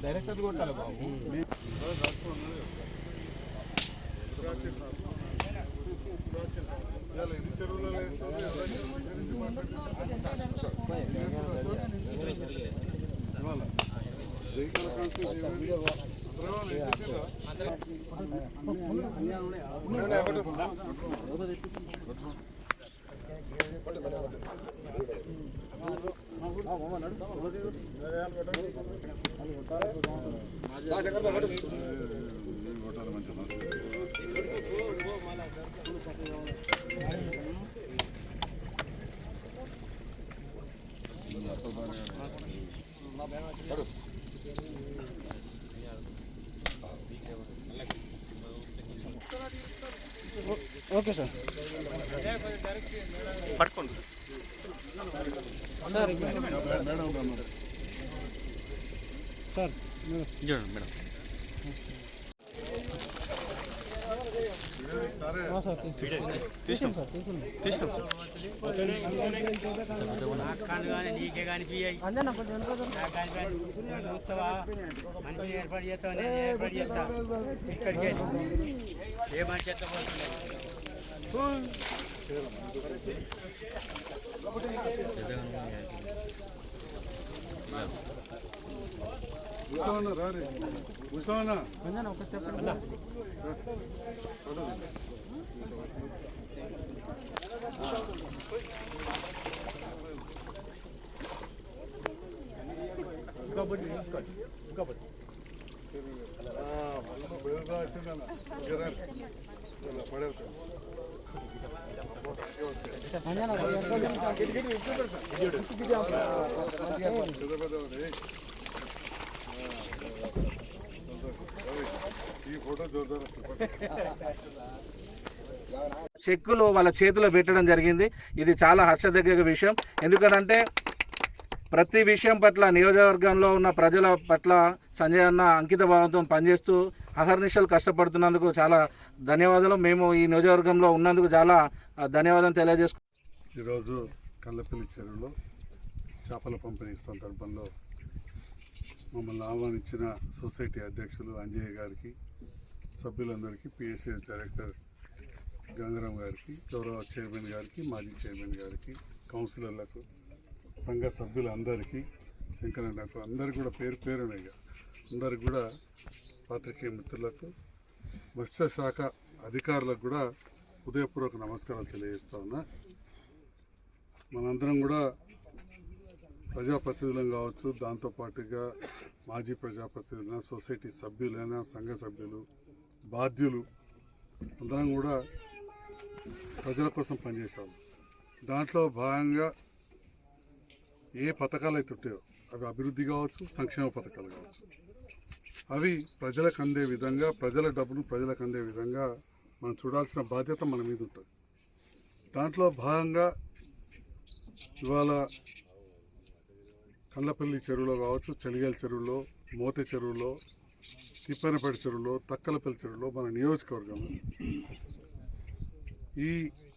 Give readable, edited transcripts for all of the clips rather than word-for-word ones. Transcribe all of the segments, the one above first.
Direct అది కొట్టాలి బాబు. Okay sir పట్టుకోండి సార్ సార్ మేడం తీసినాం సార్ నీకే కానిపించాయి మంచి ఏర్పాటు చేస్తావు, నేను ఏర్పాటు చేస్తా. ఇక్కడికి ఏ మనిషి ఎట్లా పోతుంది? చెక్కులు వాళ్ళ చేతిలో పెట్టడం జరిగింది. ఇది చాలా హర్షదగ్గ విషయం. ఎందుకంటే ప్రతి విషయం పట్ల నియోజకవర్గంలో ఉన్న ప్రజల పట్ల సంజయ్ అన్న అంకిత భావంతో పనిచేస్తూ అహర్నిశలు కష్టపడుతున్నందుకు చాలా ధన్యవాదాలు. మేము ఈ నియోజకవర్గంలో ఉన్నందుకు చాలా ధన్యవాదాలు తెలియజేసుకుంటాం. ఈరోజు కల్లపల్లి చెరువులో చేపల పంపిణీ సందర్భంలో మమ్మల్ని ఆహ్వానించిన సొసైటీ అధ్యక్షులు అంజయ్య గారికి, సభ్యులందరికీ, పిఎస్సిఎస్ డైరెక్టర్ గంగరామ్ గారికి, గౌరవ చైర్మన్ గారికి, మాజీ చైర్మన్ గారికి, కౌన్సిలర్లకు, సంఘ సభ్యులందరికీ, శంకరన్నకు అందరికీ కూడా పేరు పేరునయ్యా అందరికి కూడా, పాత్రికేయ మిత్రులకు, మత్స్యశాఖ అధికారులకు కూడా హృదయపూర్వక నమస్కారాలు తెలియజేస్తా ఉన్నా. మనందరం కూడా ప్రజాప్రతినిధులం కావచ్చు, దాంతోపాటుగా మాజీ ప్రజాప్రతినిధులైన, సొసైటీ సభ్యులైన, సంఘ సభ్యులు, బాధ్యులు అందరం కూడా ప్రజల కోసం పనిచేసేవాళ్ళు. దాంట్లో భాగంగా ఏ పథకాలు అయితే ఉంటాయో అవి అభివృద్ధి కావచ్చు, సంక్షేమ పథకాలు కావచ్చు, అవి ప్రజలకు అందే విధంగా, ప్రజల డబ్బును ప్రజలకు అందే విధంగా మనం చూడాల్సిన బాధ్యత మన మీద ఉంటుంది. దాంట్లో భాగంగా ఇవాళ కల్లపల్లి చెరువులో కావచ్చు, చెలిగల్ చెరువులో, మోతే చెరువులో, తిప్పనపేట చెరువులో, తక్కలపల్లి చెరువులో, మన నియోజకవర్గంలో ఈ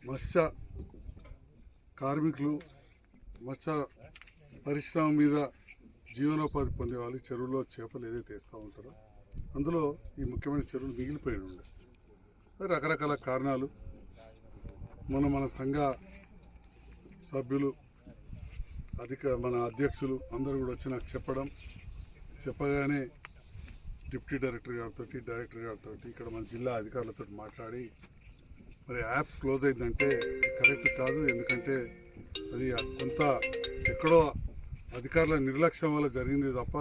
మత్స్య కార్మికులు, మత్స్య పరిశ్రమ మీద జీవనోపాధి పొందే వాళ్ళు చెరువులో చేపలు ఏదైతే వేస్తూ ఉంటారో అందులో ఈ ముఖ్యమైన చెరువులు మిగిలిపోయి ఉండే రకరకాల కారణాలు. మన సంఘ సభ్యులు, మన అధ్యక్షులు అందరూ కూడా వచ్చి నాకు చెప్పగానే డిప్యూటీ డైరెక్టర్ గారితో, డైరెక్టర్ గారితో, ఇక్కడ మన జిల్లా అధికారులతో మాట్లాడి మరి యాప్ క్లోజ్ అయిందంటే కరెక్ట్ కాదు. ఎందుకంటే అది కొంత ఎక్కడో అధికారుల నిర్లక్ష్యం వల్ల జరిగింది తప్ప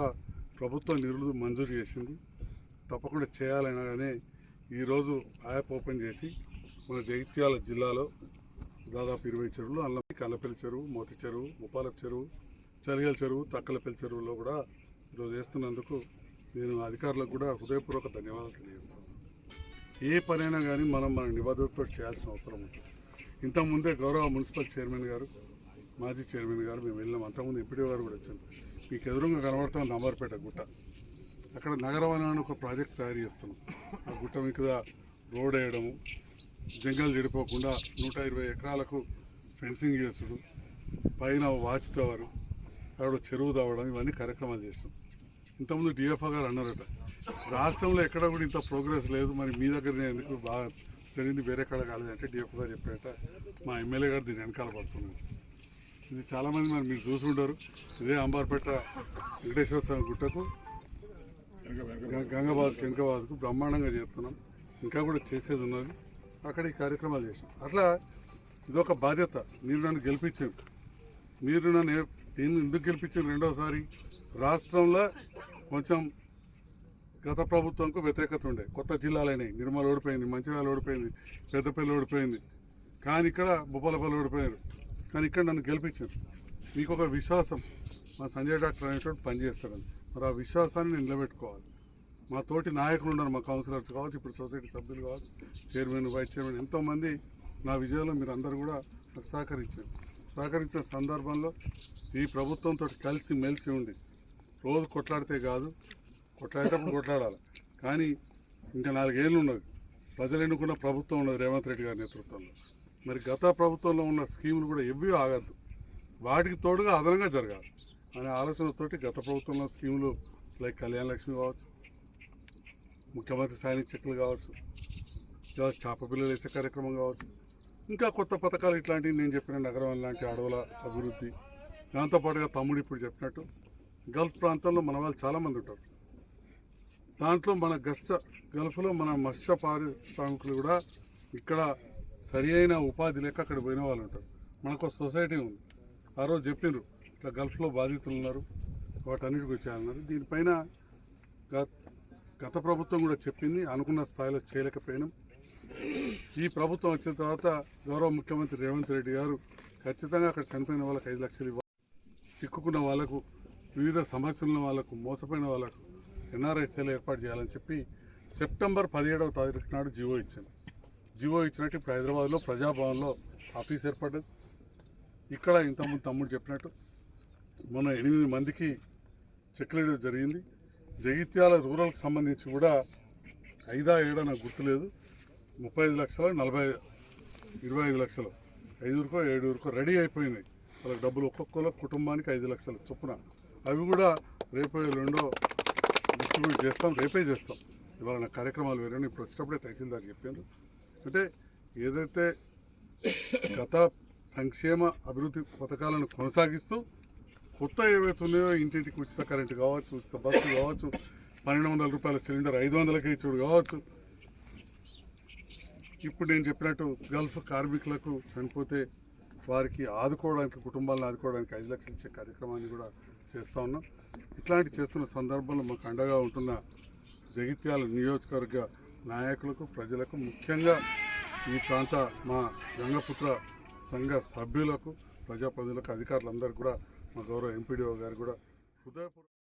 ప్రభుత్వం నిధులు మంజూరు చేసింది. తప్పకుండా చేయాలనగానే ఈరోజు యాప్ ఓపెన్ చేసి మన జగిత్యాల జిల్లాలో దాదాపు 20 చెరువులు, కల్లపల్లి చెరువు, మోతి చెరువు, ఉపాలపు చెరువు, చలిగల చెరువు, తక్కలపల్లి చెరువులో కూడా ఈరోజు వేస్తున్నందుకు నేను అధికారులకు కూడా హృదయపూర్వక ధన్యవాదాలు తెలియజేస్తాను. ఏ పనైనా కానీ మనం మన నిబద్ధతతో చేయాల్సిన అవసరం ఉంటుంది. ఇంతకుముందే గౌరవ మున్సిపల్ చైర్మన్ గారు, మాజీ చైర్మన్ గారు మేము వెళ్ళాం. అంతకుముందు ఎంపీడీ గారు కూడా వచ్చారు. మీకు ఎదురుగా కనబడుతుంది నంబర్పేట గుట్ట. అక్కడ నగరవనం అని ఒక ప్రాజెక్ట్ తయారు చేస్తున్నాం. ఆ గుట్ట మీద రోడ్ వేయడము, జంగల్ చెడిపోకుండా 120 ఎకరాలకు ఫెన్సింగ్ చేసుడు, పైన వాచ్ టవర్, అక్కడ చెరువు తవ్వడం, ఇవన్నీ కార్యక్రమాలు చేస్తాం. ఇంతకుముందు డిఎఫ్ఓ గారు అన్నారట, రాష్ట్రంలో ఎక్కడ కూడా ఇంత ప్రోగ్రెస్ లేదు, మరి మీ దగ్గరనే ఎందుకు బాగా జరిగింది, వేరే కాడ కాలేదంటే డిఎఫ్ఓ గారు చెప్పారట. మా ఎమ్మెల్యే గారు దీన్ని వెనకాల పడుతున్నారు. ఇది చాలామంది మరి మీరు చూసుకుంటారు. ఇదే అంబార్పేట వెంకటేశ్వర స్వామి గుట్టకు గంగాబాద్కు వెనకబాద్కు బ్రహ్మాండంగా చేస్తున్నాం. ఇంకా కూడా చేసేది ఉన్నది. అక్కడ ఈ కార్యక్రమాలు చేసాం. అట్లా ఇదొక బాధ్యత. మీరు నన్ను గెలిపించారు. మీరు నన్ను ఎందుకు గెలిపించారు? రెండోసారి రాష్ట్రంలో కొంచెం గత ప్రభుత్వంకు వ్యతిరేకత ఉండే. కొత్త జిల్లాలైనాయి. నిర్మల్ ఓడిపోయింది, మంచిర్యాల ఓడిపోయింది, పెద్దపల్లి ఓడిపోయింది, కానీ ఇక్కడ భూపాలపల్లి ఓడిపోయారు. కానీ ఇక్కడ నన్ను గెలిపించారు. మీకు ఒక విశ్వాసం, మా సంజయ్ డాక్టర్ అనేటువంటి పనిచేస్తాడని. మరి ఆ విశ్వాసాన్ని నేను నిలబెట్టుకోవాలి. మా తోటి నాయకులు ఉన్నారు, మా కౌన్సిలర్స్ కావచ్చు, ఇప్పుడు సొసైటీ సభ్యులు కావచ్చు, చైర్మన్, వైస్ చైర్మన్, ఎంతోమంది నా విజయంలో మీరు అందరూ కూడా నాకు సహకరించారు. సహకరించిన సందర్భంలో ఈ ప్రభుత్వంతో కలిసి మెలిసి ఉండి రోజు కొట్లాడితే కాదు, కొట్లాడేటప్పుడు కొట్లాడాలి. కానీ ఇంకా 4 ఏళ్ళు ఉన్నది. ప్రజలు ఎన్నుకున్న ప్రభుత్వం ఉన్నది రేవంత్ రెడ్డి గారి నేతృత్వంలో. మరి గత ప్రభుత్వంలో ఉన్న స్కీములు కూడా ఎవ్వీ ఆగద్దు, వాటికి తోడుగా అదనంగా జరగాలి అనే ఆలోచనతోటి గత ప్రభుత్వంలో స్కీములు లైక్ కళ్యాణ లక్ష్మి కావచ్చు, ముఖ్యమంత్రి సాయనిక చెక్కులు కావచ్చు, లేదా చేప పిల్లలు వేసే కార్యక్రమం కావచ్చు, ఇంకా కొత్త పథకాలు ఇట్లాంటివి నేను చెప్పిన నగరం లాంటి అడవుల అభివృద్ధి, దాంతోపాటుగా తమ్ముడు ఇప్పుడు చెప్పినట్టు గల్ఫ్ ప్రాంతంలో మన వాళ్ళు చాలామంది ఉంటారు. దాంట్లో మన గల్ఫ్లో మన మత్స్య పారిశ్రామికులు కూడా ఇక్కడ సరి అయిన ఉపాధి లేక అక్కడ పోయిన వాళ్ళు ఉంటారు. మనకు సొసైటీ ఉంది. ఆ రోజు చెప్పిండ్రు ఇట్లా గల్ఫ్లో బాధితులు ఉన్నారు, వాటన్నిటికి వచ్చేయాలన్నారు. దీనిపైన గత ప్రభుత్వం కూడా చెప్పింది, అనుకున్న స్థాయిలో చేయలేకపోయినాం. ఈ ప్రభుత్వం వచ్చిన తర్వాత గౌరవ ముఖ్యమంత్రి రేవంత్ రెడ్డి గారు ఖచ్చితంగా అక్కడ చనిపోయిన వాళ్ళకి 5 లక్షలు ఇవ్వాలి, చిక్కుకున్న వాళ్ళకు, వివిధ సమస్యలున్న వాళ్ళకు, మోసపోయిన వాళ్ళకు ఎన్ఆర్ఐసీలు ఏర్పాటు చేయాలని చెప్పి సెప్టెంబర్ 17వ తారీఖు నాడు జీవో ఇచ్చాను. జీవో ఇచ్చినట్టు ఇప్పుడు హైదరాబాద్లో ప్రజాభవన్లో ఆఫీస్ ఏర్పడ్డది. ఇక్కడ ఇంతకుముందు తమ్ముడు చెప్పినట్టు మొన్న 8 మందికి చెక్కులు ఇవ్వడం జరిగింది. జగిత్యాల రూరల్కి సంబంధించి కూడా 5-7 నాకు గుర్తులేదు, 35 లక్షలు, 25 లక్షలు, 5ఊరికో 7ఊరికో రెడీ అయిపోయినాయి. వాళ్ళకి డబ్బులు ఒక్కొక్కరు కుటుంబానికి 5 లక్షలు చొప్పున. అవి కూడా రేపు ఎల్లుండో డిస్ట్రిబ్యూట్ చేస్తాం, రేపే చేస్తాం. ఇవాళ నా కార్యక్రమాలు వేరే, ఇప్పుడు వచ్చేటప్పుడే తహసీల్దార్ చెప్పారు. అంటే ఏదైతే గత సంక్షేమ అభివృద్ధి పథకాలను కొనసాగిస్తూ కొత్త ఏవైతే ఉన్నాయో, ఇంటింటికి ఉచిత కరెంటు కావచ్చు, ఉచిత బస్సు కావచ్చు, 1200 రూపాయల సిలిండర్ 500కే ఇచ్చుడు కావచ్చు, ఇప్పుడు నేను చెప్పినట్టు గల్ఫ్ కార్మికులకు చనిపోతే వారికి ఆదుకోవడానికి, కుటుంబాలను ఆదుకోవడానికి 5 లక్షలు ఇచ్చే కార్యక్రమాన్ని కూడా చేస్తూ ఉన్నాం. ఇట్లాంటి చేస్తున్న సందర్భంలో మాకు అండగా ఉంటున్న జగిత్యాల నియోజకవర్గ నాయకులకు, ప్రజలకు, ముఖ్యంగా ఈ ప్రాంత మా గంగపుత్ర సంఘ సభ్యులకు, ప్రజాప్రతినిధులకు, అధికారులందరికీ కూడా మా గౌరవ ఎంపీడీఓ గారు కూడా హృదయపూర్వక